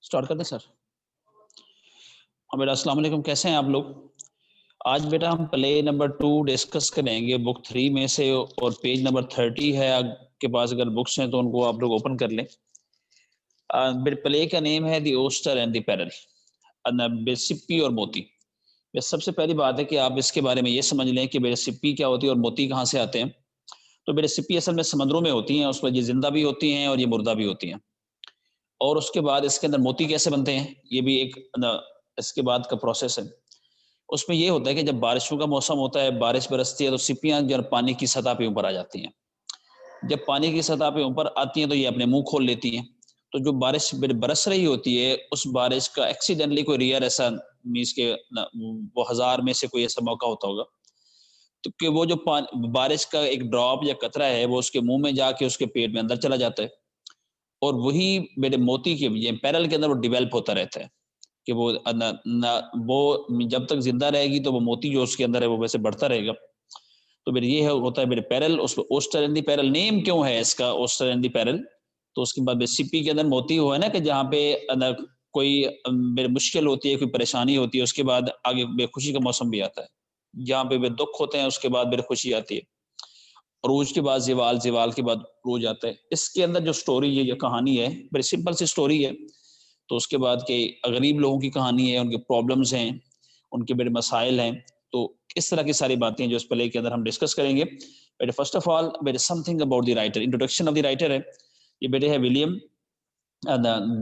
Start कर दें sir. हाँ बेटा, अस्सलाम वालेकुम, कैसे हैं आप लोग? आज बेटा हम प्ले नंबर 2 डिस्कस करेंगे बुक 3 में से, और पेज नंबर 30 है। आपके पास अगर बुक्स हैं तो उनको आप लोग ओपन कर लें। प्ले का नेम है the oyster and the parallel, Sippy और मोती। बस सबसे पहली बात है कि आप इसके बारे में ये समझ लें कि बेटे सिप्पी क्या होती है और मोती कहाँ से आते हैं। तो बेटे सिप्पी असल में समंदरों में होती हैं, उस पर ये जिंदा भी होती हैं और ये मुर्दा भी होती हैं। और उसके बाद इसके अंदर मोती कैसे बनते हैं, ये भी एक इसके बाद का प्रोसेस है। उसमें ये होता है कि जब बारिशों का मौसम होता है, बारिश बरसती है, तो सिपियाँ जो पानी की सतह पे ऊपर आ जाती हैं। जब पानी की सतह पे ऊपर आती हैं तो ये अपने मुँह खोल लेती हैं। तो जो बारिश बरस रही होती है, उस बारिश का एक्सीडेंटली कोई रेयर ऐसा मीन्स के वो हज़ार में से कोई ऐसा मौका होता होगा, तो कि वो जो बारिश का एक ड्रॉप या कतरा है, वो उसके मुँह में जाके उसके पेट में अंदर चला जाता है। और वही मेरे मोती के ये पैरल के अंदर वो डेवलप होता रहता है कि वो न न वो जब तक ज़िंदा रहेगी तो वो मोती जो उसके अंदर है वो वैसे बढ़ता रहेगा। तो फिर ये है होता है मेरे पैरल, उसको oyster and the parallel name क्यों है इसका ओस्टर एंड द पैरल? तो उसके बाद सिप्पी के अंदर मोती हुआ है ना कि जहाँ पे कोई मेरे मुश्किल होती है, कोई परेशानी होती है, उसके बाद आगे खुशी का मौसम भी आता है। जहाँ पे दुःख होते हैं उसके बाद फिर खुशी आती है। अरूज के बाद ज़िवाल, ज़िवाल के बाद अरूज आता है। इसके अंदर जो स्टोरी है, ये कहानी है, बड़ी सिंपल सी स्टोरी है। तो उसके बाद के गरीब लोगों की कहानी है, उनके प्रॉब्लम्स हैं, उनके बड़े मसाइल हैं। तो इस तरह की सारी बातें जो इस प्ले के अंदर हम डिस्कस करेंगे। बेटे फर्स्ट ऑफ ऑल बेटे something about the writer, introduction of the writer है। ये बेटे है विलियम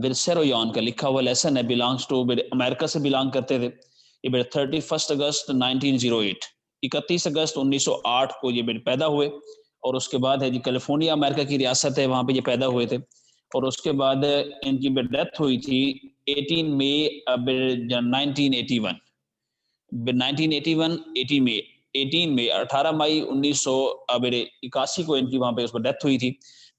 विल्सेरोयान का लिखा हुआ लेसन है, बिलोंग्स टू बेटे अमेरिका से बिलोंग करते थे। ये बेटे 31 अगस्त 1908 31 अगस्त 1908 को ये बेटे पैदा हुए। और उसके बाद है जी कैलिफोर्निया अमेरिका की रियासत है, वहाँ पे ये पैदा हुए थे। और उसके बाद इनकी डेथ हुई थी 18 मई 1981 1981 18 मई 18 मई 1981 को इनकी वहां पे उस पर डेथ हुई थी।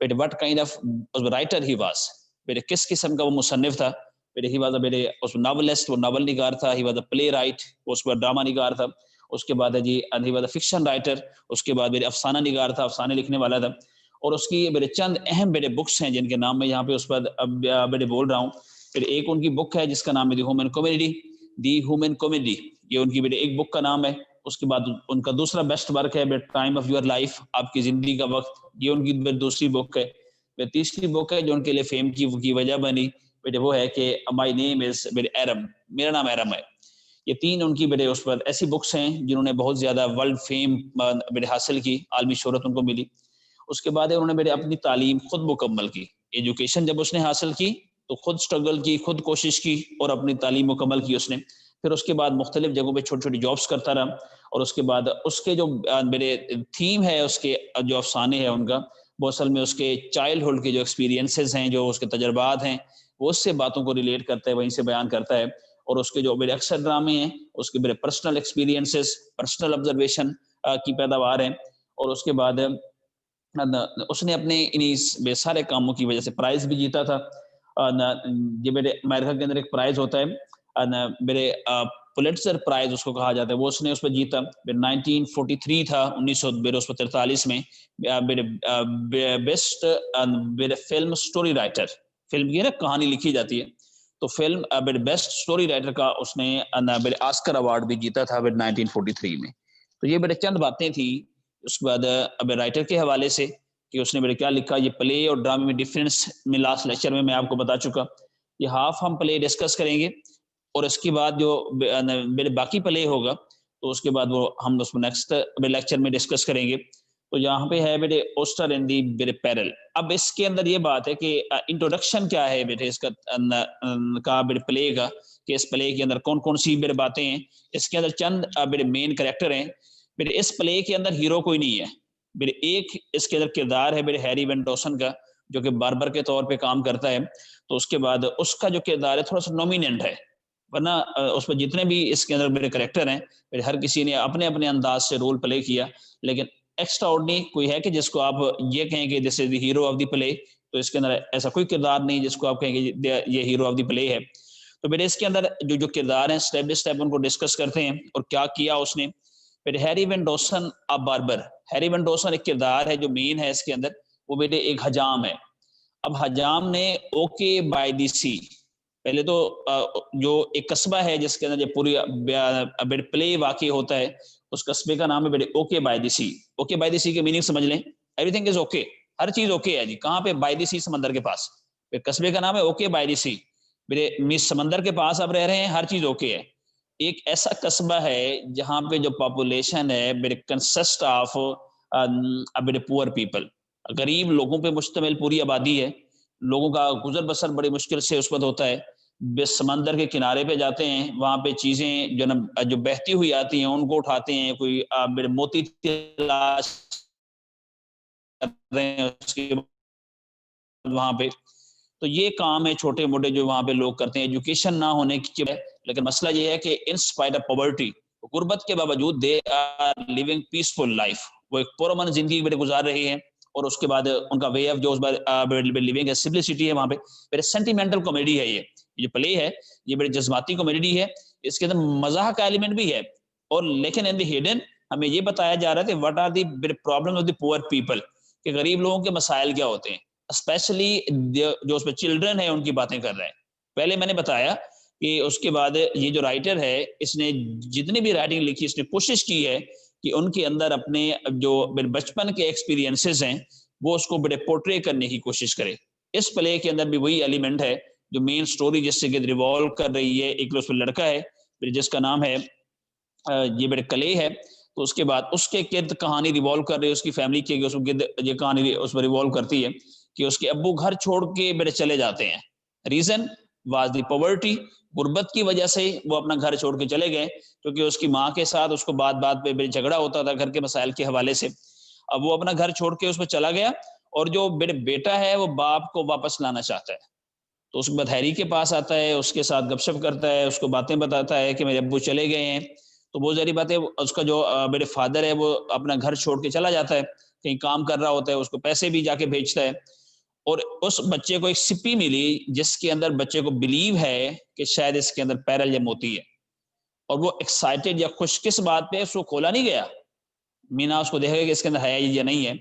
बेटे what kind of writer he was, बेटे किस किस्म का वो मुसन्निफ था। बेटे ही वाज बेटे उस नॉवेलिस्ट, वो नॉवल निगार था। He was a playwright, उस पर ड्रामा निगार था। उसके बाद है जी he was a fiction writer. उसके बाद मेरे अफसाना निगार था, अफसाने लिखने वाला था। और उसकी मेरे चंद अहम बेटे बुक्स हैं जिनके नाम मैं यहाँ पे उस पर अब बेटे बोल रहा हूँ। फिर एक उनकी बुक है जिसका नाम है दी ह्यूमन कॉमेडी, ये उनकी बेटे एक बुक का नाम है। उसके बाद उनका दूसरा बेस्ट वर्क है टाइम ऑफ योर लाइफ, आपकी जिंदगी का वक्त, ये उनकी दूसरी बुक है। तीसरी बुक है जो उनके लिए फेम की वजह बनी बेटे, वो है कि माय नेम इज बेटे एरम, मेरा नाम एरम है। ये तीन उनकी बेटे उस पर ऐसी बुक्स हैं जिन्होंने बहुत ज्यादा वर्ल्ड फेम बेटे हासिल की, आलमी शोहरत उनको मिली। उसके बाद उन्होंने मेरे अपनी तालीम खुद मुकम्मल की। एजुकेशन जब उसने हासिल की तो खुद स्ट्रगल की, खुद कोशिश की और अपनी तालीम मुकम्मल की उसने। फिर उसके बाद मुख्तलिफ जगहों पे छोटी छोटी जॉब्स करता रहा। और उसके बाद उसके जो मेरे थीम है, उसके जो अफसाने हैं उनका, वो असल में उसके चाइल्डहुड के जो एक्सपीरियंसेस हैं, जो उसके तजर्बात हैं, वो उससे बातों को रिलेट करता है, वहीं से बयान करता है। और उसके जो मेरे अक्सर ड्रामे हैं, उसके मेरे पर्सनल एक्सपीरियंसेस, पर्सनल ऑब्जर्वेशन की पैदावार है। और उसके बाद उसने अपने इन्हीं सारे कामों की वजह से प्राइज भी जीता था। ये मेरे अमेरिका के अंदर एक प्राइज होता है, मेरे पुलिट्जर प्राइज उसको कहा जाता है, वो उसने उस पर जीता। 1943 था, 1943 में मेरे बेस्ट मेरे फिल्म स्टोरी राइटर, फिल्म की ना कहानी लिखी जाती है, तो फिल्म मेरे बेस्ट स्टोरी राइटर का उसने मेरे ऑस्कर अवार्ड भी जीता था 1943 में। तो ये मेरे चंद बातें थी। उसके बाद अब राइटर के हवाले से कि उसने मेरे क्या लिखा, ये प्ले और ड्रामे में डिफरेंस में लास्ट लेक्चर में मैं आपको बता चुका। ये हाफ हम प्ले डिस्कस करेंगे और इसके बाद जो मेरे बाकी प्ले होगा तो उसके बाद वो हम उसको नेक्स्ट लेक्चर में डिस्कस करेंगे। तो यहाँ पे है बेटे ओस्टर इन दी बेटे पैरल। अब इसके अंदर ये बात है कि इंट्रोडक्शन क्या है बेटे इसका का बेटे प्ले का, कि इस प्ले के अंदर कौन कौन सी बेटे बातें हैं। इसके अंदर चंद बेटे मेन कैरेक्टर हैं। मेरे इस प्ले के अंदर हीरो कोई नहीं है। मेरे एक इसके अंदर किरदार है मेरे हैरी वेन डॉसन का, जो कि बार्बर के तौर पे काम करता है। तो उसके बाद उसका जो किरदार है थोड़ा सा नॉमिनेंट है, वरना उसमें जितने भी इसके अंदर मेरे कैरेक्टर हैं, मेरे हर किसी ने अपने अपने अंदाज से रोल प्ले किया। लेकिन एक्स्ट्रा ऑर्डिनरी कोई है कि जिसको आप ये कहें कि this is the hero of the play, तो इसके अंदर ऐसा कोई किरदार नहीं जिसको आप कहेंगे ये हीरो ऑफ द प्ले है। तो मेरे इसके अंदर जो जो किरदार हैं स्टेप बाय स्टेप उनको डिस्कस करते हैं और क्या किया उसने। फिर हैरी वेन डॉसन अब बार्बर, हैरी वेन डॉसन एक किरदार है जो मेन है इसके अंदर, वो बेटे एक हजाम है। अब हजाम ने ओके बाय द सी, पहले तो जो एक कस्बा है जिसके अंदर ये पूरी प्ले वाकई होता है, उस कस्बे का नाम है बेटे okay by the sea. Okay by the sea के मीनिंग समझ लें, एवरीथिंग इज ओके, हर चीज ओके है जी। कहाँ पे? बाय द सी, समंदर के पास। कस्बे का नाम है ओके बाय द सी, मेरे मिस समंदर के पास आप रह रहे हैं, हर चीज ओके है। एक ऐसा कस्बा है जहाँ पे जो पॉपुलेशन है मेरे कंसिस्ट ऑफ बेटे पुअर पीपल, गरीब लोगों पे मुश्तमिल पूरी आबादी है। लोगों का गुजर बसर बड़ी मुश्किल से उस वक्त होता है। समंदर के किनारे पे जाते हैं, वहां पे चीजें जो न जो बहती हुई आती हैं उनको उठाते हैं, कोई मेरे मोती तलाश कर रहे हैं उसके वहां पे। तो ये काम है छोटे मोटे जो वहां पे लोग करते हैं, एजुकेशन ना होने की वजह। लेकिन मसला ये है कि इन स्पाइट ऑफ पॉवर्टी, गुर्बत के बावजूद they are living peaceful life, वो एक पुरअमन जिंदगी बेटे गुजार रहे हैं। और उसके बाद उनका वे ऑफ जो लिविंग है, सिंपलिसिटी है वहां पे। मेरे सेंटिमेंटल कॉमेडी है ये प्ले है, ये बड़ी जज्बाती कॉमेडी है, इसके अंदर मजाक का एलिमेंट भी है। और लेकिन इन द हिडन हमें ये बताया जा रहा है कि what are the problem of the poor people, कि गरीब लोगों के मसाइल क्या होते हैं, स्पेशली जो उसमें चिल्ड्रन है उनकी बातें कर रहे हैं। पहले मैंने बताया कि उसके बाद ये जो राइटर है, इसने जितनी भी राइटिंग लिखी, इसने कोशिश की है कि उनके अंदर अपने जो बचपन के एक्सपीरियंसेस हैं वो उसको बड़े पोर्ट्रे करने की कोशिश करे। इस प्ले के अंदर भी वही एलिमेंट है जो मेन स्टोरी जिससे कि रिवॉल्व कर रही है। एक उसमें लड़का है जिसका नाम है ये बड़े कले है, तो उसके बाद उसके गिर्द कहानी रिवॉल्व कर रही है, उसकी फैमिली के उसके गिर्द ये कहानी उस पर रिवॉल्व करती है कि उसके अब्बू घर छोड़ के बेटे चले जाते हैं। रीजन वाज द पॉवर्टी, गुर्बत की वजह से वो अपना घर छोड़ के चले गए, क्योंकि उसकी माँ के साथ उसको बात बात पे झगड़ा होता था घर के मसाइल के हवाले से। अब वो अपना घर छोड़ के उसमें चला गया, और जो बेटा है वो बाप को वापस लाना चाहता है। तो उस बाद हैरी के पास आता है, उसके साथ गपशप करता है, उसको बातें बताता है कि मेरे अब्बू चले गए हैं। तो बहुत सारी बातें, उसका जो मेरे फादर है वो अपना घर छोड़ के चला जाता है, कहीं काम कर रहा होता है, उसको पैसे भी जाके भेजता है। और उस बच्चे को एक सिप्पी मिली जिसके अंदर बच्चे को बिलीव है कि शायद इसके अंदर पैरल या मोती है, और वो एक्साइटेड या खुश किस बात पे, उसको खोला नहीं गया, मीना उसको देखेगा कि इसके अंदर है या नहीं है।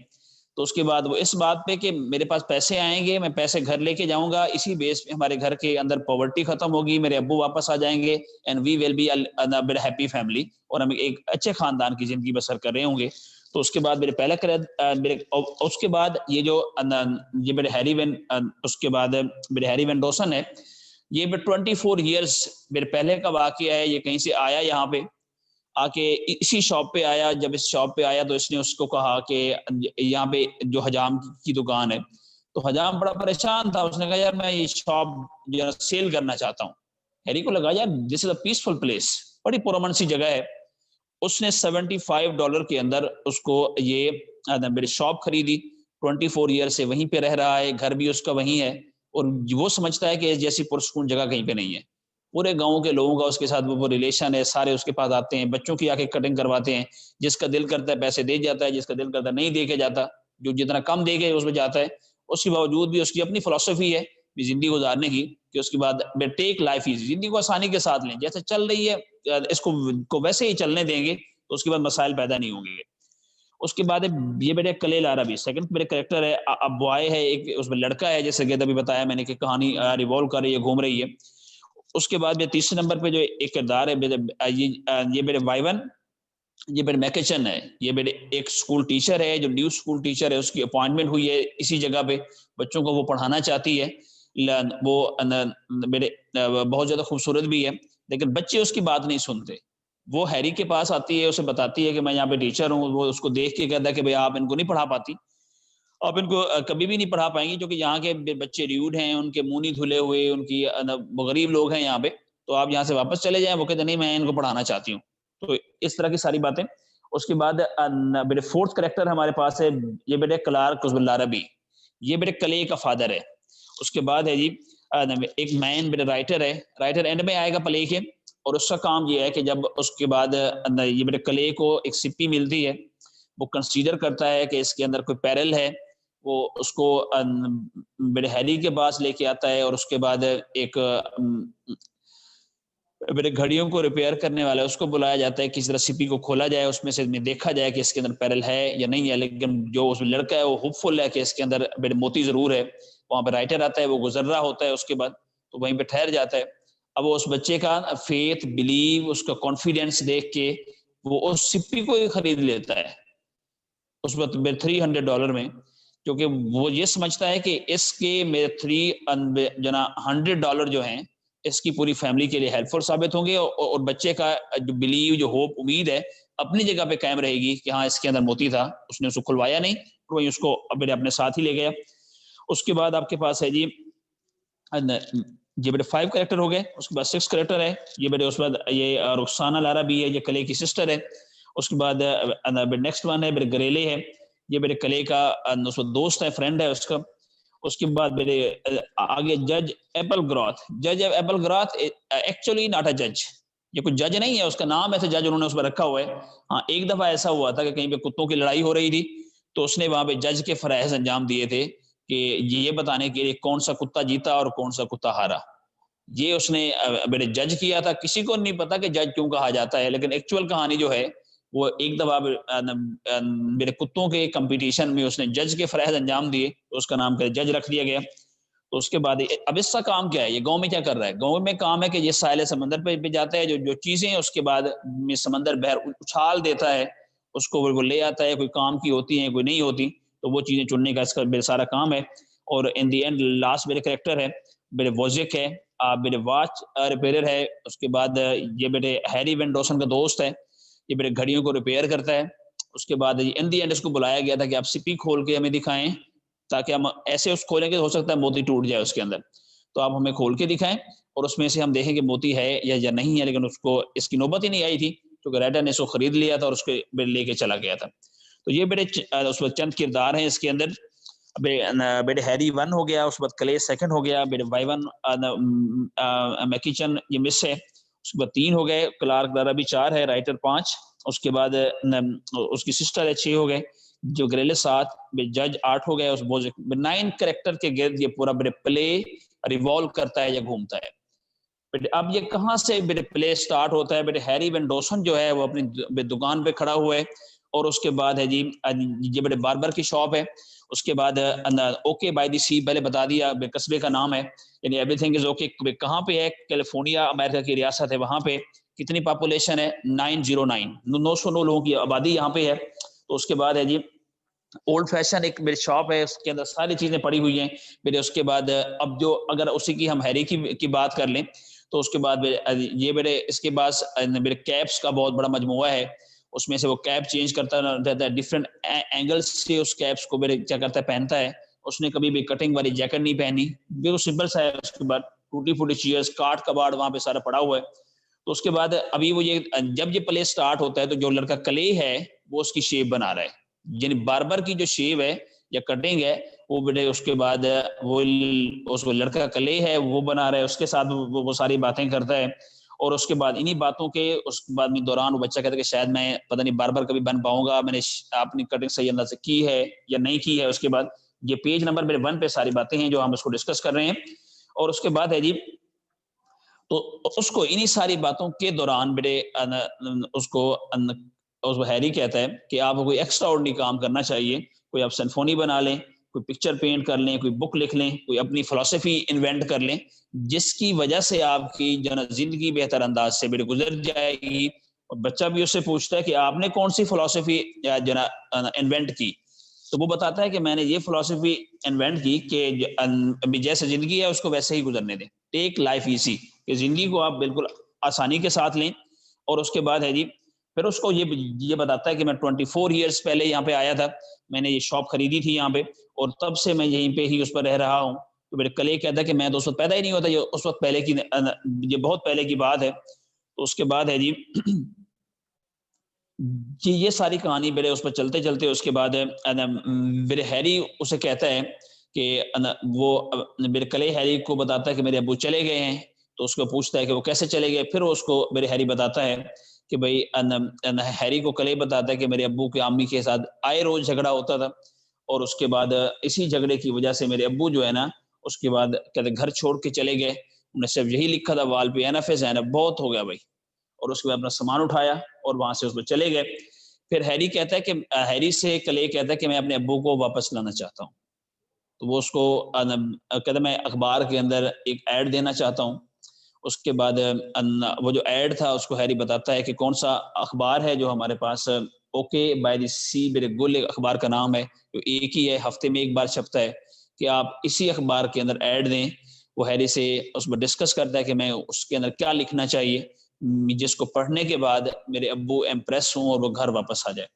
तो उसके बाद वो इस बात पे कि मेरे पास पैसे आएंगे, मैं पैसे घर लेके जाऊंगा, इसी बेस पे हमारे घर के अंदर पॉवर्टी खत्म होगी, मेरे अब्बू वापस आ जाएंगे, and we will be happy family, और हम एक अच्छे खानदान की जिंदगी बसर कर रहे होंगे। तो उसके बाद मेरे पहला मेरे उसके बाद ये जो ये मेरे हैरी वेन उसके बाद मेरे हैरी वेंडोसन है, ये 24 ईयर्स मेरे पहले का वाकया है। ये कहीं से आया यहाँ पे, आके इसी शॉप पे आया। जब इस शॉप पे आया तो इसने उसको कहा कि यहाँ पे जो हजाम की दुकान है, तो हजाम बड़ा परेशान था। उसने कहा यार मैं ये शॉप जो सेल करना चाहता हूँ। हैरी को लगा यार this is a peaceful place, बड़ी पुरअमन सी जगह है। उसने $75 के अंदर उसको ये मेरी शॉप खरीदी। 24 ईयर से वहीं पे रह रहा है, घर भी उसका वहीं है, और वो समझता है कि जैसी पुरसकून जगह कहीं पे नहीं है। पूरे गांव के लोगों का उसके साथ वो रिलेशन है, सारे उसके पास आते हैं, बच्चों की आके कटिंग करवाते हैं। जिसका दिल करता है पैसे दे जाता है, जिसका दिल करता है नहीं दे के जाता, जो जितना कम दे के उसमें जाता है। उसके बावजूद भी उसकी अपनी फिलोसफी है जिंदगी गुजारने की, कि उसके बाद टेक लाइफ इजी, जिंदगी को आसानी के साथ लें, जैसे चल रही है इसको को वैसे ही चलने देंगे, तो उसके बाद मसाइल पैदा नहीं होंगे। उसके बाद ये मेरे कले लारा भी सेकंड मेरे कैरेक्टर है। अब बॉय है एक, उसमें लड़का है, जैसे कि अभी बताया मैंने कि कहानी रिवॉल्व कर रही है, घूम रही है। उसके बाद मेरे तीसरे नंबर पे जो एक किरदार है ये मेरे वाइवन, ये मेरे मैकेचन है। ये मेरे एक स्कूल टीचर है, जो न्यू स्कूल टीचर है, उसकी अपॉइंटमेंट हुई है इसी जगह पे, बच्चों को वो पढ़ाना चाहती है। वो मेरे बहुत ज्यादा खूबसूरत भी है, लेकिन बच्चे उसकी बात नहीं सुनते। वो हैरी के पास आती है, उसे बताती है कि मैं यहाँ पे टीचर हूँ। वो उसको देख के कहता है कि भाई आप इनको नहीं पढ़ा पाती, आप इनको कभी भी नहीं पढ़ा पाएंगी, क्योंकि यहाँ के बच्चे र्यूड हैं, उनके मुंह नहीं धुले हुए, उनकी वो गरीब लोग हैं यहाँ पे, तो आप यहाँ से वापस चले जाएं। वो कहते नहीं मैं इनको पढ़ाना चाहती हूँ। तो इस तरह की सारी बातें। उसके बाद बेटे फोर्थ करेक्टर हमारे पास है, ये बेटे क्लार्क लाराबी, ये बेटे कले का फादर है। उसके बाद है जी एक मैन बेटे राइटर है, राइटर एंड में आएगा प्ले के। और उसका काम ये है कि जब उसके बाद ये बेटे कले को एक सिप्पी मिलती है, वो कंसीडर करता है कि इसके अंदर कोई पैरल है। वो उसको मेरे हैरी के पास लेके आता है, और उसके बाद एक मेरे घड़ियों को रिपेयर करने वाला है, उसको बुलाया जाता है, किसी तरह सीपी को खोला जाए, उसमें से देखा जाए कि इसके अंदर पैरल है या नहीं है। लेकिन जो उसमें लड़का है वो होपफुल है कि इसके अंदर मेरे मोती जरूर है। वहां पर राइटर आता है, वो गुजर रहा होता है उसके बाद। तो वहीं पे ठहर जाता है। अब उस बच्चे का फेथ, बिलीव, उसका कॉन्फिडेंस देख के वो उस सिप्पी को ही खरीद लेता है उस वक्त $300 में, क्योंकि वो ये समझता है कि इसके मेरे $100 जो हैं इसकी पूरी फैमिली के लिए हेल्पफुल साबित होंगे, और बच्चे का जो बिलीव, जो होप, उम्मीद है अपनी जगह पे कायम रहेगी कि हाँ इसके अंदर मोती था, उसने उसको खुलवाया नहीं, तो वही उसको मेरे अपने साथ ही ले गया। उसके बाद आपके पास है जी ये मेरे 5 कैरेक्टर हो गए। उसके बाद 6 कैरेक्टर है, ये मेरे उसके बाद ये रुखसाना लारा भी है, ये कले की सिस्टर है। उसके बाद नेक्स्ट वन है मेरे गरेले है, ये मेरे कले का दोस्त है, फ्रेंड है उसका। उसके बाद मेरे आगे जज एप्पल ग्रॉथ। जज Apple growth actually not a जज, ये कोई जज नहीं है, उसका नाम ऐसे जज उन्होंने उस पर रखा हुआ है। हाँ, एक दफा ऐसा हुआ था कि कहीं पे कुत्तों की लड़ाई हो रही थी, तो उसने वहां पे जज के फराइज अंजाम दिए थे कि ये बताने के लिए कौन सा कुत्ता जीता और कौन सा कुत्ता हारा। ये उसने मेरे जज किया था। किसी को नहीं पता कि जज क्यों कहा जाता है, लेकिन एक्चुअल कहानी जो है वो एक दफा मेरे कुत्तों के कंपटीशन में उसने जज के फराइज अंजाम दिए, तो उसका नाम कर जज रख दिया गया। तो उसके बाद अब इसका काम क्या है, ये गांव में क्या कर रहा है? गांव में काम है कि ये साहिल समंदर पे जाता है, जो जो चीजें हैं उसके बाद में समंदर बहर उछाल देता है, उसको वो ले आता है, कोई काम की होती है, कोई नहीं होती, तो वो चीजें चुनने का इसका मेरा सारा काम है। और इन दी एंड लास्ट मेरे कैरेक्टर है मेरे वोजिक है, मेरे वॉच रिपेयर है। उसके बाद ये मेरे हैरी वेन डॉसन का दोस्त है, ये मेरे घड़ियों को रिपेयर करता है। उसके बाद इन दी एंड इसको बुलाया गया था कि आप सिपी खोल के हमें दिखाएं, ताकि हम ऐसे उस खोलेंगे हो सकता है मोती टूट जाए उसके अंदर, तो आप हमें खोल के दिखाएं और उसमें से हम देखें कि मोती है या नहीं है। लेकिन उसको इसकी नौबत ही नहीं आई थी, क्योंकि राइटर ने इसको खरीद लिया था और उसके लेके चला गया था। तो ये मेरे उस वक्त चंद किरदार हैं इसके अंदर। बेटे हैरी 1 हो गया, उसके बाद क्ले 2 हो गया, बेटे वाइवन मैकिचन ये मिस है, उसके बाद 3 हो गए, क्लार्क दारा भी 4 है, राइटर 5, उसके बाद उसकी सिस्टर है 6 हो गए, जो ग्रेले 7, जज 8 हो गए, उस 9 कैरेक्टर के गिर्द ये पूरा बेटे प्ले रिवॉल्व करता है या घूमता है। बेटे अब ये कहाँ से बेटे प्ले स्टार्ट होता है? बेटे हैरी वेन डॉसन जो है वो अपनी दुकान पे खड़ा हुआ है, और उसके बाद है जी ये बेटे बार्बर की शॉप है। उसके बाद ओके बाय द सी, पहले बता दिया कस्बे का नाम है, यानी एवरीथिंग इज ओके। कहाँ पे है? कैलिफोर्निया अमेरिका की रियासत है, वहां पे कितनी पॉपुलेशन है? 909 लोगों की आबादी यहाँ पे है। तो उसके बाद है जी ओल्ड फैशन एक मेरी शॉप है, उसके अंदर सारी चीजें पड़ी हुई हैं मेरे। उसके बाद अब जो अगर उसी की हम हैरी की बात कर लें, तो उसके बाद ये मेरे इसके पास मेरे कैप्स का बहुत बड़ा मजमुआ है, उसमें से वो कैप चेंज करता रहता है, डिफरेंट एंगल्स से उस कैप्स को मेरे क्या करता है, पहनता है। उसने कभी भी कटिंग वाली जैकेट नहीं पहनी, बिल्कुल सिंपल सा है। उसके बाद टूटी फूटी चीयर्स, काट कबाड़ वहां पे सारा पड़ा हुआ है। तो उसके बाद अभी वो ये जब ये प्ले स्टार्ट होता है, तो जो लड़का क्ले है वो उसकी शेप बना रहा है, यानी बार्बर की जो शेव है या कटिंग है वो बेटे उसके बाद वो उसको लड़का कले है वो बना रहा है, उसके साथ वो सारी बातें करता है। और उसके बाद इन्हीं बातों के उस बाद में दौरान वो बच्चा कहता है कि शायद मैं पता नहीं बार्बर कभी बन पाऊंगा, मैंने अपनी कटिंग सही अंदाज से की है या नहीं की है। उसके बाद ये पेज नंबर मेरे 1 पे सारी बातें हैं जो हम उसको डिस्कस कर रहे हैं। और उसके बाद है जी तो उसको इन्हीं सारी बातों के दौरान बेटे उसको हैरी कहता है कि आपको कोई एक्स्ट्रा ऑर्डिनरी काम करना चाहिए, कोई आप सिम्फोनी बना लें, कोई पिक्चर पेंट कर लें, कोई बुक लिख लें, कोई अपनी फिलॉसफी इन्वेंट कर लें, जिसकी वजह से आपकी जो ना जिंदगी बेहतर अंदाज से बेटे गुजर जाएगी। और बच्चा भी उससे पूछता है कि आपने कौन सी फिलॉसफी जो ना इन्वेंट की, तो वो बताता है कि मैंने ये फिलॉसफी इन्वेंट की कि जैसे जिंदगी है उसको वैसे ही गुजरने दें, टेक लाइफ इजी, कि जिंदगी को आप बिल्कुल आसानी के साथ लें। और उसके बाद है जी फिर उसको ये बताता है कि मैं 24 ईयर्स पहले यहाँ पे आया था, मैंने ये शॉप खरीदी थी यहाँ पे, और तब से मैं यहीं पे ही उस पर रह रहा हूँ। तो मेरे कले कहता है कि मैं तो उस वक्त पैदा ही नहीं होता, ये उस वक्त पहले की ये बहुत पहले की बात है। तो उसके बाद है जी जी ये सारी कहानी मेरे उस पर चलते चलते उसके बाद मेरे हैरी उसे कहता है कि वो मेरे कले हैरी को बताता है कि मेरे अब्बू चले गए हैं। तो उसको पूछता है कि वो कैसे चले गए, फिर उसको मेरे हैरी बताता है कि भाई हैरी को कले बताता है कि मेरे अब्बू के अम्मी के साथ आए रोज झगड़ा होता था, और उसके बाद इसी झगड़े की वजह से मेरे अब्बू जो है ना उसके बाद कहते घर छोड़ के चले गए। उन्हें सिर्फ यही लिखा था वाल पे, एनफ है ज़ैनब, बहुत हो गया भाई। और उसके बाद अपना सामान उठाया और वहां से उसमें चले गए। फिर हैरी कहता है कि हैरी से कले कहता है कि मैं अपने अब्बू को वापस लाना चाहता हूँ। तो वो उसको कहता मैं अखबार के अंदर एक ऐड देना चाहता हूँ। उसके बाद वो जो ऐड था उसको हैरी बताता है कि कौन सा अखबार है जो हमारे पास, ओके बाय द सी बिरगुल अखबार का नाम है, जो एक ही है, हफ्ते में एक बार छपता है, कि आप इसी अखबार के अंदर ऐड दें। वो हैरी से उसमें डिस्कस करता है कि मैं उसके अंदर क्या लिखना चाहिए जिसको पढ़ने के बाद मेरे अब्बू इम्प्रेस हों और वो घर वापस आ जाए।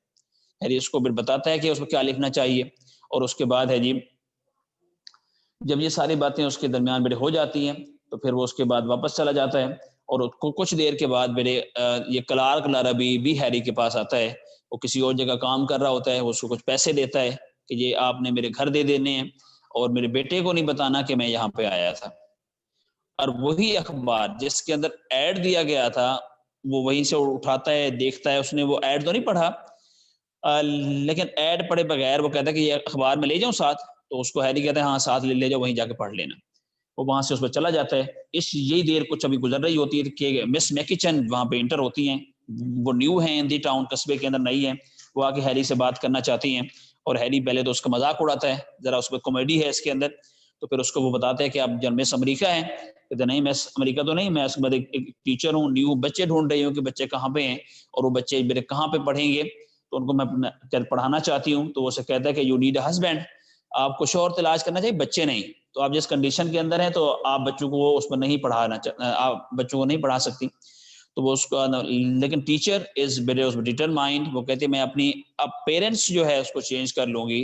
हैरी उसको फिर बताता है कि उसमें क्या लिखना चाहिए, और उसके बाद है जी, जब ये सारी बातें उसके दरमियान मेरे हो जाती हैं, तो फिर वो उसके बाद वापस चला जाता है, और उसको कुछ देर के बाद मेरे ये क्लार्क लाराबी भी हैरी के पास आता है। वो किसी और जगह काम कर रहा होता है, वो उसको कुछ पैसे देता है कि ये आपने मेरे घर दे देने हैं, और मेरे बेटे को नहीं बताना कि मैं यहाँ पे आया था। और वही अखबार जिसके अंदर ऐड दिया गया था, वो वहीं से उठाता है, देखता है, उसने वो ऐड तो नहीं पढ़ा, लेकिन ऐड पढ़े बगैर वो कहता है कि ये अखबार में ले जाऊँ साथ? तो उसको हैरी कहता है हाँ, साथ ले जाओ, वहीं जाके पढ़ लेना। वो वहाँ से उसमें चला जाता है। इस यही देर कुछ अभी गुज़र रही होती है कि मिस मैकिचन वहाँ पे एंटर होती हैं। वो न्यू हैं इन दी टाउन, कस्बे के अंदर नई हैं। वो आके हैरी से बात करना चाहती हैं, और हैरी पहले तो उसका मज़ाक उड़ाता है, ज़रा उसमें कॉमेडी है इसके अंदर। तो फिर उसको वो बताते हैं कि आप जो मिस अमेरिका हैं? कहते नहीं, मिस अमेरिका तो नहीं, मैं उसके बाद एक टीचर हूँ, न्यू बच्चे ढूँढ रही हूँ कि बच्चे कहाँ पे हैं, और वो बच्चे मेरे कहाँ पे पढ़ेंगे? तो उनको मैं अपना पढ़ाना चाहती हूँ। तो वो उसे कहता है कि यू नीड अ हस्बैंड, आपको शौहर तलाश करना चाहिए, बच्चे नहीं। तो आप जिस कंडीशन के अंदर हैं, तो आप बच्चों को उसमें नहीं आप बच्चों को नहीं पढ़ा सकती। तो वो उसका लेकिन टीचर इज़ वेरी डिटरमाइंड, वो कहती है मैं अपनी अपीयरेंस जो है उसको चेंज कर लूँगी,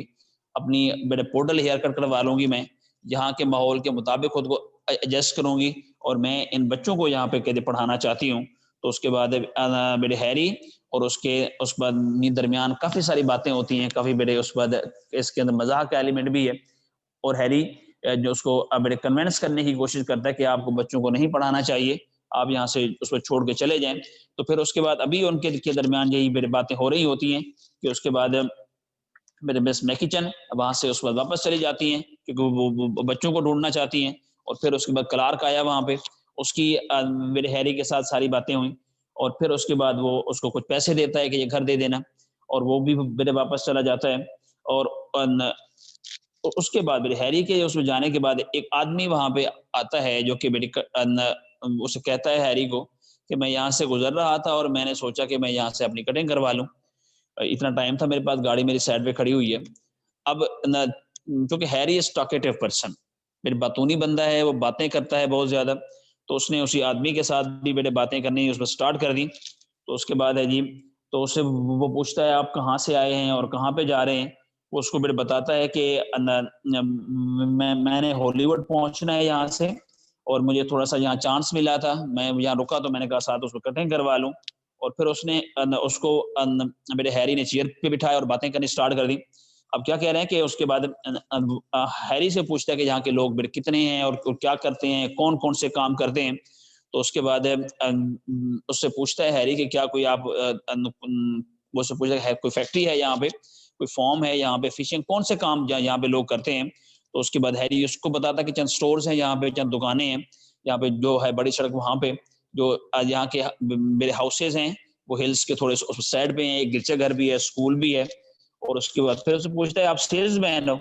अपनी मेरे पोडल हेयर कट करवा लूँगी मैं, यहाँ के माहौल के मुताबिक खुद को एडजस्ट करूँगी, और मैं इन बच्चों को यहाँ पे कहते पढ़ाना चाहती हूँ। तो उसके बाद मेरे हैरी और उसके बाद दरमियान काफ़ी सारी बातें होती हैं, काफ़ी मेरे उसके बाद इसके अंदर मज़ाक का एलिमेंट भी है। और हैरी जो उसको मेरे कन्विंस करने की कोशिश करता है कि आपको बच्चों को नहीं पढ़ाना चाहिए, आप यहाँ से उसको छोड़ के चले जाएँ। तो फिर उसके बाद अभी उनके के दरमियान यही मेरी बातें हो रही होती हैं कि उसके बाद मेरे मिस मैकिचन वहाँ से उसके बाद वापस चली जाती हैं, क्योंकि वो बच्चों को ढूँढना चाहती हैं, और फिर उसके बाद क्लार्क आया वहाँ पे, उसकी मेरे हैरी के साथ सारी बातें हुई, और फिर उसके बाद वो उसको कुछ पैसे देता है कि ये घर दे देना, और वो भी मेरे वापस चला जाता है। और अन तो उसके बाद मेरे हैरी के उसमें जाने के बाद एक आदमी वहाँ पे आता है, जो कि उसे कहता है हैरी को कि मैं यहाँ से गुजर रहा था और मैंने सोचा कि मैं यहाँ से अपनी कटिंग करवा लूँ। इतना टाइम था मेरे पास, गाड़ी मेरी साइड पे खड़ी हुई है। अब न चूँकि हैरी इज़ टॉकेटिव पर्सन, फिर बातूनी बंदा है, वो बातें करता है बहुत ज़्यादा, तो उसने उसी आदमी के साथ भी मेरे बातें करनी उसमें स्टार्ट कर दी। तो उसके बाद है जी, तो उससे वो पूछता है आप कहाँ से आए हैं और कहाँ पे जा रहे हैं? वो उसको फिर बताता है कि मैंने हॉलीवुड पहुँचना है यहाँ से, और मुझे थोड़ा-सा यहाँ चांस मिला था, मैं यहाँ रुका तो मैंने कहा साथ उसको कटिंग करवा लूँ। और फिर उसने उसको मेरे हैरी ने चेयर पे बिठाया और बातें करनी स्टार्ट कर दी। अब क्या कह रहे हैं कि उसके बाद हैरी से पूछता है कि यहाँ के लोग फिर कितने हैं और क्या करते हैं, कौन-कौन से काम करते हैं? तो उसके बाद उससे पूछता है हैरी कि क्या कोई आप वो उससे पूछा है कोई फैक्ट्री है यहाँ पे, कोई फ़ार्म है यहाँ पे, फिशिंग कौन से काम यहाँ पे लोग करते हैं? तो उसके बाद हैरी उसको बताता है कि चंद स्टोर्स हैं यहाँ पे, चंद दुकानें हैं, यहाँ पे जो है बड़ी सड़क वहाँ पे, जो यहाँ के मेरे हाउसेज़ हैं, वो हिल्स के थोड़े उस साइड पे हैं, एक गिरजाघर भी है, स्कूल भी है। और उसके बाद फिर उससे पूछता है आप सेल्समैन हो?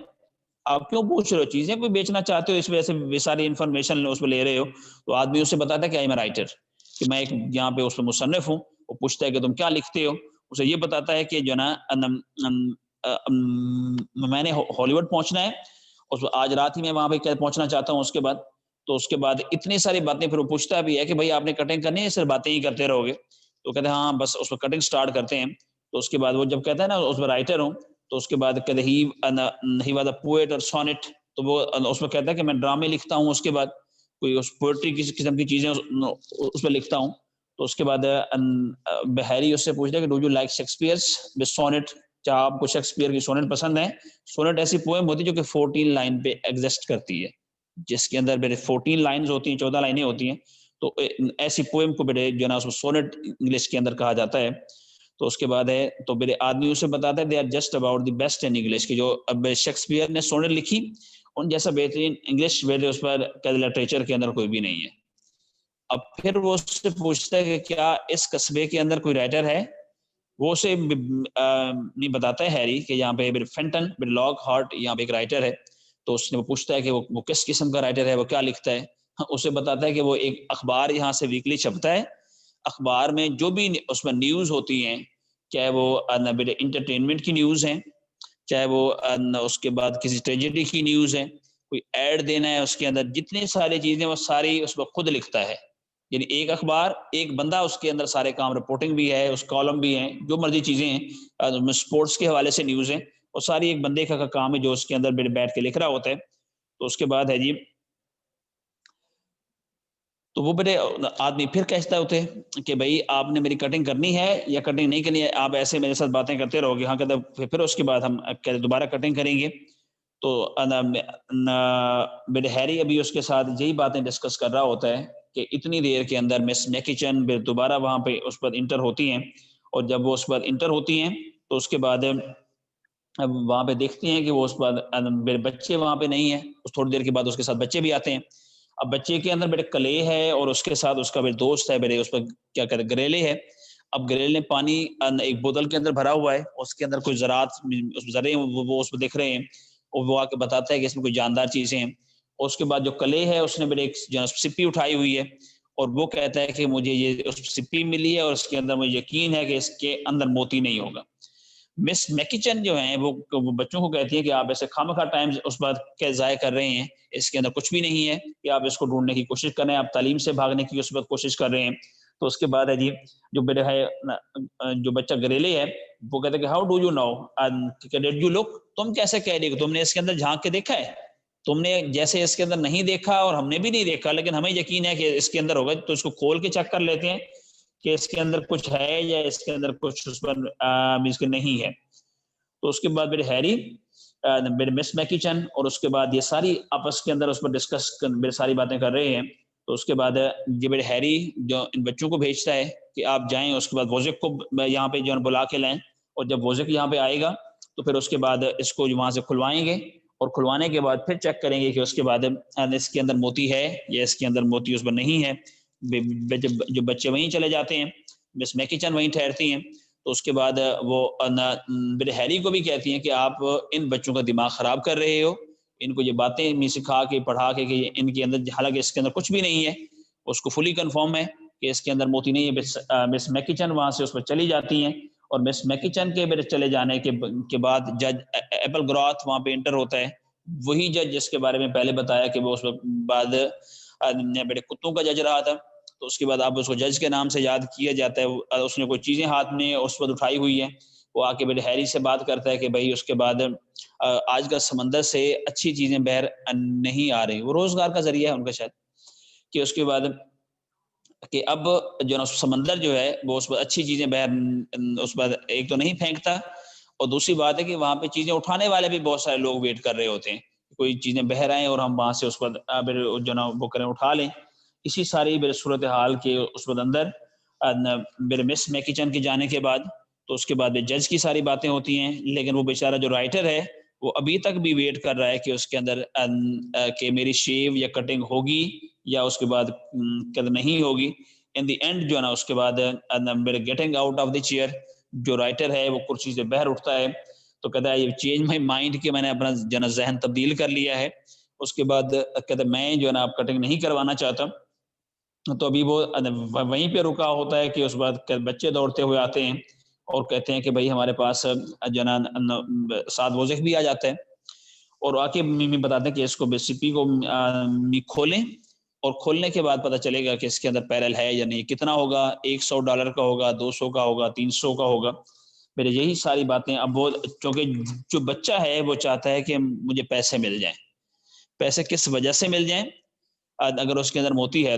आप क्यों पूछ रहे हो? चीज़ें कोई बेचना चाहते हो, इस वजह से ये सारी इन्फॉर्मेशन उसमें ले रहे हो? तो आदमी उसे बताता है कि आई एम अ राइटर, कि मैं एक यहाँ पे उसमें मुसन्निफ़ हूँ। वो पूछता है कि तुम क्या लिखते हो? उसे ये बताता है कि जो है ना मैंने हॉलीवुड पहुँचना है, और आज रात ही मैं वहाँ पे क्या पहुँचना चाहता हूँ उसके बाद। तो उसके बाद इतनी सारी बातें फिर वो पूछता भी है कि भई आपने कटिंग करनी है या सिर्फ़ बातें ही करते रहोगे? तो कहते हैं हाँ, बस उसको कटिंग स्टार्ट करते हैं। तो उसके बाद वो जब कहता है ना उसमें राइटर हूँ, तो उसके बाद कहते ही वाज़ अ पोएट और सोनेट, तो वो उसमें कहता है कि मैं ड्रामे लिखता हूँ, उसके बाद कोई उस पोएट्री किसी किस्म की चीज़ें उसमें लिखता हूँ। तो उसके बाद हैरी उससे पूछता है कि do you like Shakespeare's the sonnet, क्या आपको शेक्सपियर की सोनेट पसंद है? सोनेट ऐसी पोएम होती है जो कि 14 लाइन पे एग्जिस्ट करती है, जिसके अंदर मेरे 14 लाइन्स होती हैं, 14 लाइनें होती हैं। तो ऐसी पोएम को मेरे जो है ना उसको सोनेट इंग्लिश के अंदर कहा जाता है। तो उसके बाद है, तो मेरे आदमी उसे बताता है they are just about the best in English, की जो अब शेक्सपियर ने सोनेट लिखी, उन जैसा बेहतरीन इंग्लिश मेरे उस पर लिटरेचर के अंदर कोई भी नहीं है। अब फिर वो उससे पूछता है कि क्या इस कस्बे के अंदर कोई राइटर है? वो उसे नहीं बताता है हैरी कि यहाँ पे फिर फेंटन, फिर लॉकहार्ट यहाँ पे एक राइटर है। तो उसने वो पूछता है कि वो किस किस्म का राइटर है, वो क्या लिखता है। उसे बताता है कि वो एक अखबार यहाँ से वीकली छपता है, अखबार में जो भी उसमें न्यूज़ होती हैं, चाहे वो इंटरटेनमेंट की न्यूज़ हैं, चाहे वो उसके बाद किसी ट्रेजेडी की न्यूज़ है, कोई ऐड देना है उसके अंदर, जितनी सारी चीज़ें वो सारी उसमें खुद लिखता है। यानी एक अखबार, एक बंदा उसके अंदर सारे काम, रिपोर्टिंग भी है, उस कॉलम भी हैं, जो मर्ज़ी चीज़ें हैं, स्पोर्ट्स के हवाले से न्यूज़ हैं, वो सारी एक बंदे का काम है जो उसके अंदर बैठ के लिख रहा होता है। तो उसके बाद है जी, तो वो बड़े आदमी फिर कहता होते कि भई आपने मेरी कटिंग करनी है या कटिंग नहीं करनी है? आप ऐसे मेरे साथ बातें करते रहोगे। हाँ, कहता फिर उसके बाद हम कहते दोबारा कटिंग करेंगे। तो मेरे हैरी अभी उसके साथ यही बातें डिस्कस कर रहा होता है कि इतनी देर के अंदर मिस मैकिचन फिर दोबारा वहाँ पे उस पर इंटर होती हैं, और जब वो उस पर इंटर होती हैं, तो उसके बाद अब वहाँ पे देखती हैं कि वो उस बाद मेरे बच्चे वहाँ पे नहीं है। उस थोड़ी देर के बाद उसके साथ बच्चे भी आते हैं। अब बच्चे के अंदर मेरे कले है और उसके साथ उसका मेरे दोस्त है, मेरे उस पर क्या कहते हैं गरेले है। अब गरेले ने पानी एक बोतल के अंदर भरा हुआ है, उसके अंदर कुछ ज़रात ज़रे वो उसमें दिख रहे हैं, और वो आके बताता है कि इसमें कोई जानदार चीज़ें हैं। और उसके बाद जो कले है उसने मेरे एक जो सिप्पी उठाई हुई है, और वो कहता है कि मुझे ये उस सिप्पी मिली है और इसके अंदर मुझे यकीन है कि इसके अंदर मोती नहीं होगा। मिस मैकिचन जो हैं वो बच्चों को कहती हैं कि आप ऐसे खामखा टाइम उस बात के ज़ाया कर रहे हैं, इसके अंदर कुछ भी नहीं है कि आप इसको ढूँढने की कोशिश कर रहे हैं, आप तालीम से भागने की उस वक़्त कोशिश कर रहे हैं। तो उसके बाद है जी, जो मेरा है जो बच्चा गरेले है, वो कहता है कि how do you know did you look? तुम कैसे कह रही हो? तुमने इसके अंदर झाँक के देखा है? तुमने जैसे इसके अंदर नहीं देखा और हमने भी नहीं देखा, लेकिन हमें यकीन है कि इसके अंदर होगा, तो इसको खोल के चेक कर लेते हैं कि इसके अंदर कुछ है या इसके अंदर कुछ उस पर मीन्स कि नहीं है। तो उसके बाद मेरे हैरी मेरे मिस मैकीचन, और उसके बाद ये सारी आपस के अंदर उस पर डिस्कस मेरे सारी बातें कर रहे हैं। तो उसके बाद ये मेरे हैरी जो इन बच्चों को भेजता है कि आप जाएँ, उसके बाद वोज़िक को यहाँ पे जो है बुला के लाएँ, और जब वोज़िक यहाँ पे आएगा, तो फिर उसके बाद इसको वहाँ से खुलवाएँगे, और खुलवाने के बाद फिर चेक करेंगे कि उसके बाद इसके अंदर मोती है या इसके अंदर मोती उसमें नहीं है। जब जो बच्चे वहीं चले जाते हैं, मिस मैकीचन वहीं ठहरती हैं। तो उसके बाद वो मेरे हैरी को भी कहती हैं कि आप इन बच्चों का दिमाग ख़राब कर रहे हो, इनको ये बातें मी सिखा के, पढ़ा के कि इनके अंदर हालाँकि इसके अंदर कुछ भी नहीं है। उसको फुली कन्फर्म है कि इसके अंदर मोती नहीं है। मिस मैकीचन वहाँ से उस पर चली जाती हैं, और मिस मैकीचन के मेरे चले जाने के बाद जज एपल ग्रॉथ वहाँ पे एंटर होता है। वही जज जिसके बारे में पहले बताया कि वो उस वक़्त बाद मेरे कुत्तों का जज रहा था। तो उसके बाद अब उसको जज के नाम से याद किया जाता है। उसने कोई चीज़ें हाथ में उस वक़्त उठाई हुई हैं। वो आके मेरे हैरी से बात करता है कि भई उसके बाद आज का समंदर से अच्छी चीज़ें बहर नहीं आ रही। वो रोज़गार का ज़रिया है उनका शायद, कि उसके बाद कि अब जो है ना समंदर जो है वो उस पर अच्छी चीज़ें उस पर एक तो नहीं फेंकता, और दूसरी बात है कि वहाँ पे चीज़ें उठाने वाले भी बहुत सारे लोग वेट कर रहे होते हैं। कोई चीज़ें बह रहे हैं और हम वहाँ से उस पर फिर जो है ना वो करें उठा लें। इसी सारी मेरे सूरत हाल के उस वक़्त अंदर मेरे मिस मैकीचन के जाने के बाद, तो उसके बाद जज की सारी बातें होती हैं, लेकिन वो बेचारा जो राइटर है, वो अभी तक भी वेट कर रहा है कि उसके अंदर कि मेरी शेव या कटिंग होगी या उसके बाद कहते नहीं होगी। इन द एंड जो है ना उसके बाद मेरे getting out of the chair, जो राइटर है वो कुर्सी से बाहर उठता है, तो कहता है ये चेंज माय माइंड कि मैंने अपना जो है ना ज़हन तब्दील कर लिया है। उसके बाद कहता है मैं जो है ना अब कटिंग नहीं करवाना चाहता। तो अभी वो वहीं पे रुका होता है कि उस बाद बच्चे दौड़ते हुए आते हैं और कहते हैं कि भाई हमारे पास जो है ना साथ वोज़िफ़ भी आ जाता है, और आके मी बताते हैं कि इसको बेसिपी को खोलें, और खोलने के बाद पता चलेगा कि इसके अंदर पैरेलल है या नहीं, कितना होगा, $100 का होगा, 200 का होगा, 300 का होगा। मेरे यही सारी बातें, अब वो क्योंकि जो बच्चा है वो चाहता है कि मुझे पैसे मिल जाएँ। पैसे किस वजह से मिल जाएँ? अगर उसके अंदर मोती है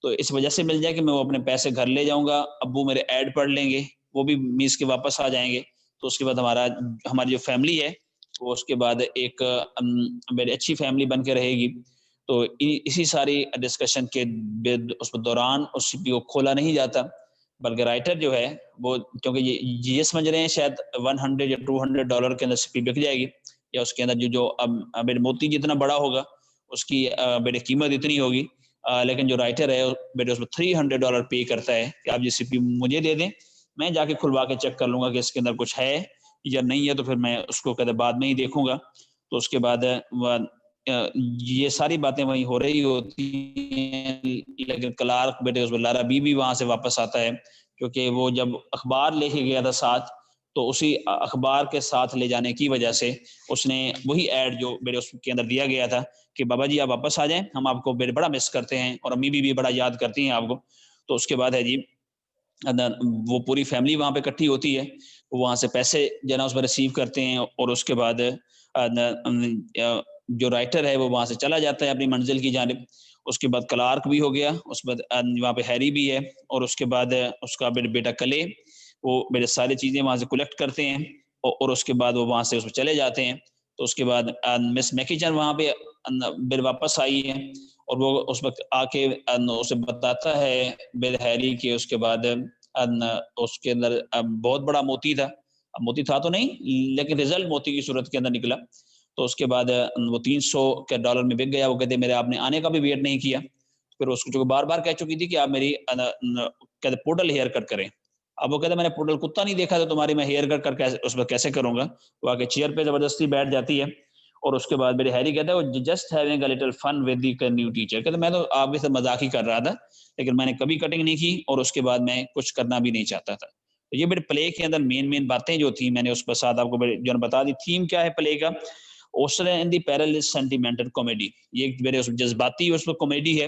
तो इस वजह से मिल जाए कि मैं वो अपने पैसे घर ले जाऊँगा, अब्बू मेरे ऐड पढ़ लेंगे, वो भी मीस के वापस आ जाएँगे। तो उसके बाद हमारी जो फैमिली है, वो उसके बाद एक मेरी अच्छी फैमिली बन के रहेगी। तो इसी सारी डिस्कशन के उस दौरान उस सीपी को खोला नहीं जाता, बल्कि राइटर जो है वो, क्योंकि ये समझ रहे हैं शायद 100 या $200 के अंदर सीपी बिक जाएगी, या उसके अंदर जो जो मेरे मोती जितना बड़ा होगा उसकी मेरी कीमत इतनी होगी। लेकिन जो राइटर है मेरे उसमें $300 पे करता है कि आप ये सीपी मुझे दे दें, मैं जाके खुलवा के चेक कर लूँगा कि इसके अंदर कुछ है या नहीं है, तो फिर मैं उसको कहते बाद में ही देखूँगा। तो उसके बाद ये सारी बातें वहीं हो रही होती हैं, लेकिन क्लार्क बेटे उस लारा बीबी वहां से वापस आता है, क्योंकि वो जब अखबार लेके गया था साथ, तो उसी अखबार के साथ ले जाने की वजह से उसने वही ऐड जो मेरे उसके अंदर दिया गया था कि बाबा जी आप वापस आ जाएं, हम आपको बड़ा मिस करते हैं और अम्मी भी बड़ा याद करती हैं आपको। तो उसके बाद है जी वो पूरी फैमिली वहाँ पे इकट्ठी होती है, वहाँ से पैसे जो है ना उसमें रिसीव करते हैं और उसके बाद जो राइटर है वो वहाँ से चला जाता है अपनी मंजिल की जानिब। उसके बाद क्लार्क भी हो गया, उसके बाद वहाँ पे हैरी भी है और उसके बाद उसका बेटा कले, वो मेरे सारी चीज़ें वहाँ से कलेक्ट करते हैं और उसके बाद वो वहाँ से उसमें चले जाते हैं। तो उसके बाद मिस मैकीचन वहाँ पे फिर वापस आई है और वो उस वक़्त आके उसे बताता है बिल हैरी के उसके बाद उसके अंदर बहुत बड़ा मोती था। अब मोती था तो नहीं, लेकिन रिज़ल्ट मोती की सूरत के अंदर निकला। तो उसके बाद वो 300 के डॉलर में बिक गया। वो कहते मेरे आपने आने का भी वेट नहीं किया। फिर उसको जो बार-बार कह चुकी थी कि आप मेरी कहते पोडल हेयर कट करें। अब वो कहता मैंने पोडल कुत्ता नहीं देखा था तुम्हारी, मैं हेयर कट कर कैसे उसमें कैसे करूँगा? वो आके चेयर पे ज़बरदस्ती बैठ जाती है और उसके बाद मेरे हैरी कहता है वो just having a little fun with the new teacher. कहता मैं तो आपके साथ मज़ाक ही कर रहा था, लेकिन मैंने कभी कटिंग नहीं की और उसके बाद मैं कुछ करना भी नहीं चाहता था। तो ये मेरे प्ले के अंदर मेन बातें जो थी मैंने उसके साथ आपको जो बता दी। थीम क्या है प्ले का? Oyster and the parallel is sentimental comedy. ये मेरे उस जज्बाती उसमें कॉमेडी है।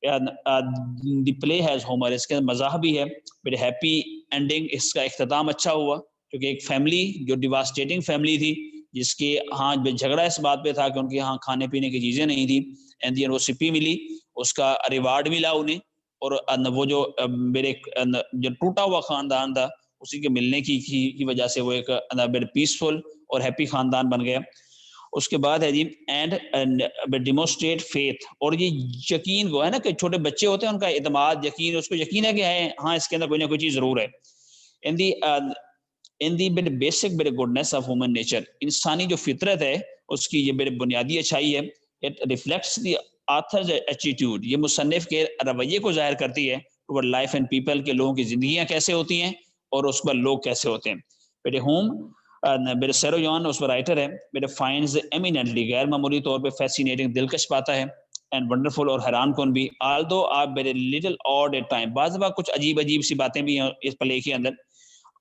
द प्ले हैज ह्यूमर, इसके अंदर मज़ाह भी है। मेरे हैप्पी एंडिंग, इसका इख्तिताम अच्छा हुआ क्योंकि एक फैमिली जो डिवास्टेटिंग फैमिली थी जिसके हाँ झगड़ा इस बात पे था कि उनके यहाँ खाने पीने की चीज़ें नहीं थी। एंड वो सिपी मिली, उसका रिवार्ड मिला उन्हें और वो जो मेरे जो टूटा हुआ खानदान था उसी के मिलने की वजह से वो एक पीसफुल और हैप्पी खानदान बन गया। उसके बाद है जी एंड डिमोस्ट्रेट फेथ, और ये यकीन वो है ना कि छोटे बच्चे होते हैं उनका एतमाद यकीन, उसको यकीन है कि है हाँ इसके अंदर कोई ना कोई चीज़ ज़रूर है। इन दी इन दी बड़े बेसिक बड़े गुडनेस ऑफ ह्यूमन नेचर, इंसानी जो फितरत है उसकी ये बड़े बुनियादी अच्छाई है। It reflects the author's attitude, ये मुसन्निफ के रवैये को जाहिर करती है टुवर्ड लाइफ एंड पीपल, के लोगों की जिंदगियां कैसे होती हैं और उस पर लोग कैसे होते हैं। बेटे होम मेरे सेरोजॉन उस पर राइटर है, मेरे फाइंड्स एमिनेंटली गैर मामूली तौर पे फैसिनेटिंग, दिलकश पाता है एंड वंडरफुल और हैरान कौन भी, आल्दो आप मेरे लिटिल ऑड एट टाइम, बाज़ दफ़ा कुछ अजीब अजीब सी बातें भी हैं इस प्ले के अंदर।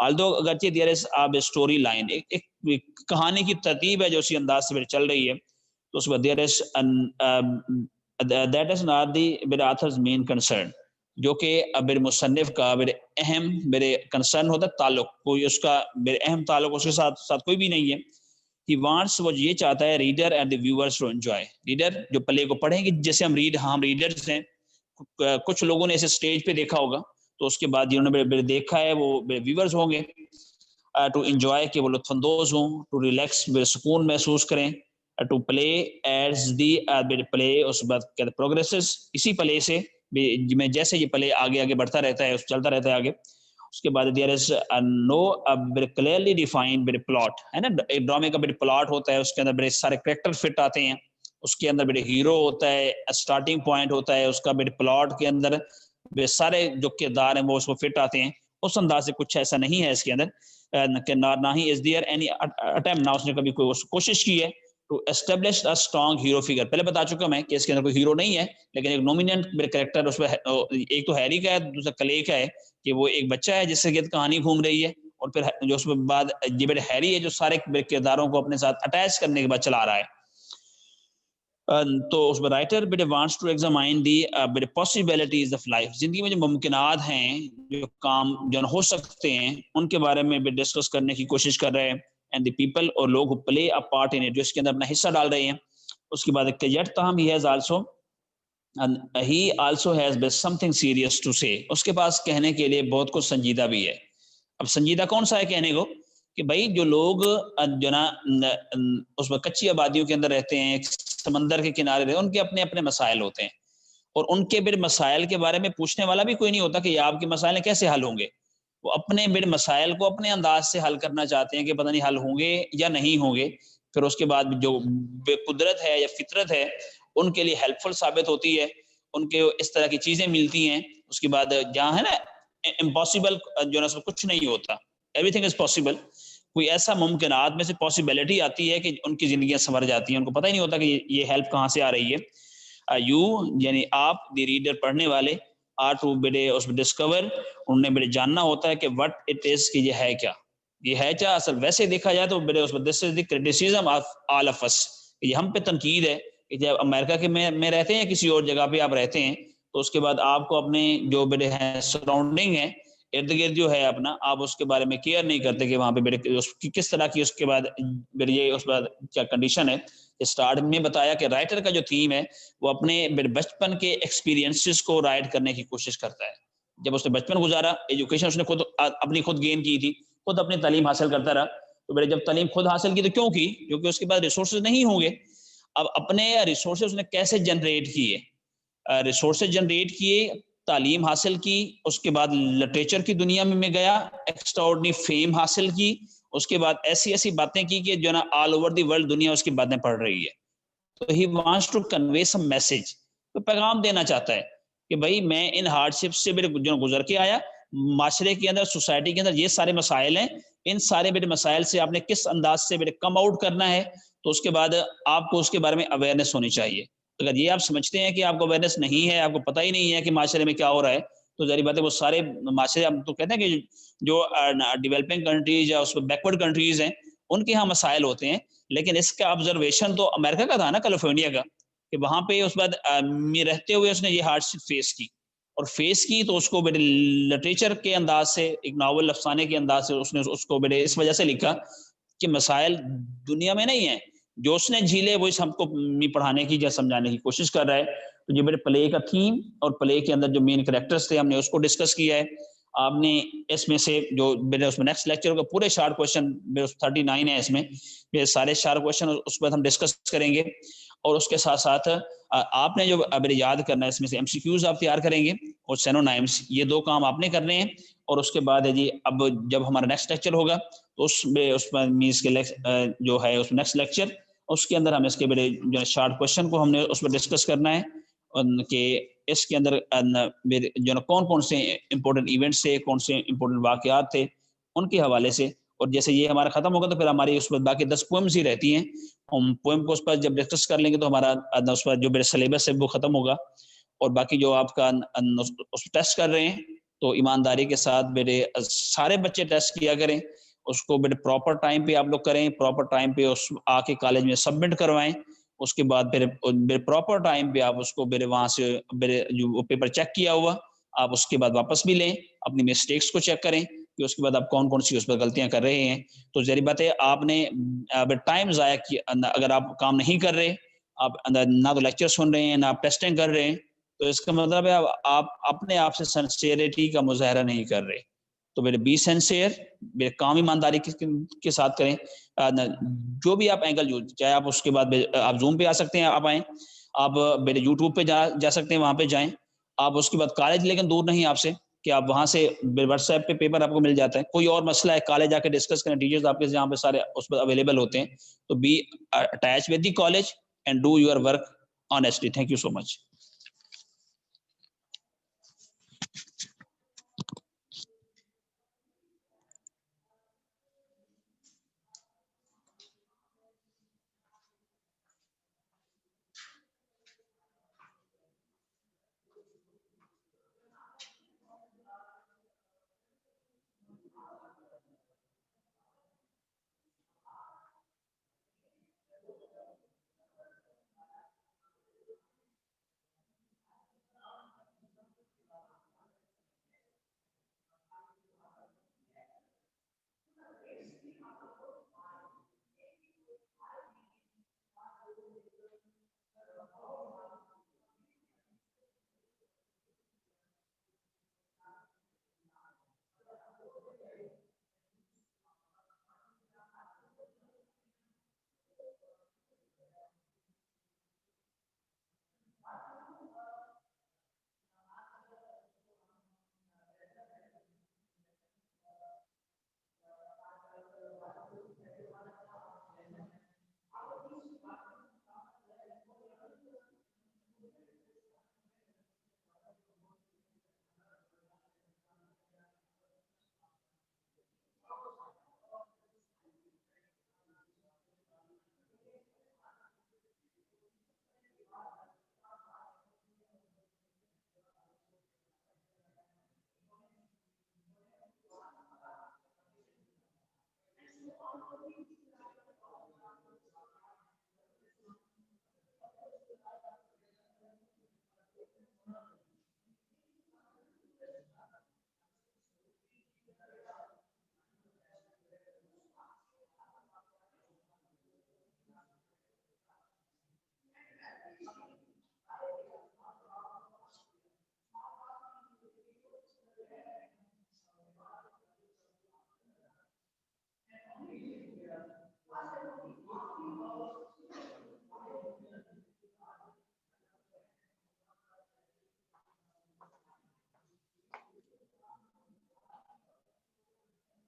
आल्दो अगरचे देयर इज अब स्टोरी लाइन, एक कहानी की तरतीब है जो उसी अंदाज से चल रही है, तो उसमें there is that is not the मेरे ऑथर्स मेन कंसर्न, जो कि मेरे मुसन्निफ का मेरे अहम मेरे कंसर्न होता है, ताल्लुक कोई उसका मेरे अहम ताल्लुक उसके साथ साथ कोई भी नहीं है। ही वांट्स, वो ये चाहता है reader and the viewers to enjoy, reader जो प्ले को पढ़ेंगे, जैसे हम रीडर्स हैं, कुछ लोगों ने इसे स्टेज पे देखा होगा, तो उसके बाद जिन्होंने देखा है वो व्यूअर्स होंगे, टू एंजॉय के वो लुत्फानंदोज हों, टू रिलैक्स सुकून महसूस करें, to play as the play, उस बाद प्रोग्रेसेस, इसी प्ले से में जैसे ये प्ले आगे आगे बढ़ता रहता है, चलता रहता है आगे। उसके बाद there is no clearly defined बड़े प्लॉट है ना, एक ड्रामे का बड़े प्लॉट होता है, उसके अंदर बड़े सारे कैरेक्टर फिट आते हैं, उसके अंदर बड़े हीरो होता है, स्टार्टिंग पॉइंट होता है उसका, बड़े प्लॉट के अंदर वे सारे जो किरदार हैं वो उसको फिट आते हैं। उस अंदाज से कुछ ऐसा नहीं है इसके अंदर कि ना ही इज देयर एनी अटेम्प्ट, ना उसने कभी कोई कोशिश की है to establish a strong hero figure. पहले बता चुका मैं कि इसके अंदर कोई हीरो नहीं है, लेकिन एक नॉमिनेंट मेरे कैरेक्टर उसमें एक तो हैरी का है, दूसरा क्ले का है कि वो एक बच्चा है जिससे कहानी घूम रही है, और फिर जो उसमें बाद ये मेरे हैरी है जो सारे किरदारों को अपने साथ अटैच करने के बाद चला रहा है। तो उसमें राइटर बेटे वांट्स टू एग्जामाइन दी बेटे पॉसिबिलिटीज ऑफ लाइफ, जिंदगी में जो मुमकिनात हैं, जो काम जो हो सकते हैं, उनके बारे में डिस्कस करने की कोशिश कर रहे हैं, एंड द पीपल, और लोग play a part in it, जो इसके अंदर अपना हिस्सा डाल रहे हैं। उसके बाद यट ताहम he has also he also has something serious to say, उसके पास कहने के लिए बहुत कुछ संजीदा भी है। अब संजीदा कौन सा है कहने को? कि भाई जो लोग जो ना उसमें कच्ची आबादियों के अंदर रहते हैं, समंदर के किनारे रहते हैं, उनके अपने अपने मसाइल होते हैं, और उनके फिर मसाइल के बारे में पूछने वाला भी कोई नहीं होता कि ये आपके मसाइल कैसे हल होंगे। वो अपने फिर मसाइल को अपने अंदाज से हल करना चाहते हैं कि पता नहीं हल होंगे या नहीं होंगे। फिर उसके बाद जो कुदरत है या फितरत है उनके लिए हेल्पफुल साबित होती है, उनके इस तरह की चीजें मिलती हैं। उसके बाद जहाँ है ना इम्पॉसिबल जो ना कुछ नहीं होता, एवरीथिंग इज पॉसिबल। कोई ऐसा मुमकिनात में से पॉसिबिलिटी आती है कि उनकी ज़िंदगियाँ संवर जाती हैं, उनको पता ही नहीं होता कि ये हेल्प कहाँ से आ रही है। यू यानी आप द रीडर पढ़ने वाले आर टू बेटे उसमें डिस्कवर उन्हें बेटे जानना होता है कि व्हाट इट इज़ कि ये है क्या? ये है क्या? असल वैसे देखा जाए तो बेटे उसमें this is the criticism of all of us ये हम पे तनकीद है कि जब अमेरिका के में रहते हैं किसी और जगह पे आप रहते हैं, तो उसके बाद आपको अपने जो बेटे हैं सराउंडिंग है, इर्द-गिर्द जो है अपना, आप उसके बारे में केयर नहीं करते कि वहाँ पे बेटे उसकी किस तरह की उसके बाद बेटे ये उस बाद क्या कंडीशन है। स्टार्ट में बताया कि राइटर का जो थीम है, वो अपने बचपन के एक्सपीरियंसेस को राइट करने की कोशिश करता है। जब उसने बचपन गुज़ारा, एजुकेशन उसने खुद अपनी खुद गेन की थी, खुद अपनी तालीम हासिल करता रहा। तो बेटे जब तालीम खुद हासिल की तो क्यों की? क्योंकि उसके पास रिसोर्सेज़ नहीं होंगे। अब अपने रिसोर्सेज़ उसने कैसे जनरेट किए? रिसोर्सेज़ जनरेट किए, तालीम हासिल की, उसके बाद लिटरेचर की दुनिया में मैं गया, एक्स्ट्राऑर्डिनरी फेम हासिल की, उसके बाद ऐसी-ऐसी बातें की कि जो है ना ऑल ओवर द वर्ल्ड दुनिया उसकी बातें पढ़ रही है। तो he wants to convey some message तो पैगाम देना चाहता है कि भाई मैं इन हार्डशिप से मेरे जो गुजर के आया माशरे के अंदर सोसाइटी के अंदर ये सारे मसाइल हैं इन सारे मेरे मसाइल से आपने किस अंदाज से मेरे कम आउट करना है तो उसके बाद आपको उसके बारे में अवेयरनेस होनी चाहिए अगर ये आप समझते हैं कि आपको अवेयरनेस नहीं है आपको पता ही नहीं है कि माशरे में क्या हो रहा है तो जारी बात है वो सारे माशरे हम तो कहते हैं कि जो डेवलपिंग कंट्रीज या उसमें बैकवर्ड कंट्रीज हैं उनके यहाँ मसाइल होते हैं लेकिन इसका ऑब्जर्वेशन तो अमेरिका का था ना कैलिफोर्निया का कि वहां पे उस बाद में रहते हुए उसने ये हार्डशिप फेस की और फेस की तो उसको बड़े लिटरेचर के अंदाज से एक नावल अफसाने के अंदाज से उसने उसको बड़े इस वजह से लिखा कि मसाइल दुनिया में नहीं है जो उसने झीले वो इस हमको पढ़ाने की या समझाने की कोशिश कर रहा है तो ये मेरे प्ले का थीम और प्ले के अंदर जो मेन कैरेक्टर्स थे हमने उसको डिस्कस किया है आपने इसमें से जो मेरे उसमें नेक्स्ट लेक्चर का पूरे शार्ट क्वेश्चन मेरे 39 है इसमें ये सारे शार्ट क्वेश्चन उस पर हम डिस्कस करेंगे और उसके साथ साथ आपने जो मेरे याद करना है इसमें से एमसीक्यूज आप तैयार करेंगे और सेनोनाइम्स ये दो काम आपने करने हैं और उसके बाद है जी अब जब हमारा नेक्स्ट लेक्चर होगा तो उसमें मीन्स के जो है उस नेक्स्ट लेक्चर उसके अंदर हम इसके बड़े जो शार्ट क्वेश्चन को हमने उस पर डिस्कस करना है कि इसके अंदर मेरे जो कौन कौन से इंपॉर्टेंट इवेंट्स थे कौन से इंपॉर्टेंट वाकयात थे उनके हवाले से और जैसे ये हमारा खत्म होगा तो फिर हमारी उस पर बाकी 10 पोएम्स ही रहती हैं हम पोएम को उस पर जब डिस्कस कर लेंगे तो हमारा उस पर जो मेरा सिलेबस है वो खत्म होगा और बाकी जो आपका उस टेस्ट कर रहे हैं तो ईमानदारी के साथ मेरे सारे बच्चे टेस्ट किया करें उसको बेटे प्रॉपर टाइम पे आप लोग करें प्रॉपर टाइम पे उस आके कॉलेज में सबमिट करवाएं उसके बाद फिर प्रॉपर टाइम पे आप उसको मेरे वहां से मेरे जो पेपर चेक किया हुआ आप उसके बाद वापस भी लें अपनी मिस्टेक्स को चेक करें कि उसके बाद आप कौन कौन सी उस पर गलतियां कर रहे हैं तो जरी बात है आपने टाइम जाया किया अगर आप काम नहीं कर रहे आप ना तो लेक्चर सुन रहे हैं ना आप टेस्टिंग कर रहे हैं तो इसका मतलब है आप अपने आप से सिंसियरिटी का मुजाहरा नहीं कर रहे तो मेरे बी सिंसियर मेरे काम ईमानदारी के साथ करें जो भी आप एंगल यूज चाहे आप उसके बाद आप जूम पे आ सकते हैं आप आए आप मेरे यूट्यूब पे जा सकते हैं वहां पे जाएं आप उसके बाद कॉलेज लेकिन दूर नहीं आपसे कि आप वहां से व्हाट्सएप पे पेपर आपको मिल जाता है कोई और मसला है कॉलेज जाके डिस्कस करें टीचर्स आपके यहाँ पे सारे उस पर अवेलेबल होते हैं तो be attach with the college and do your work honestly thank you so much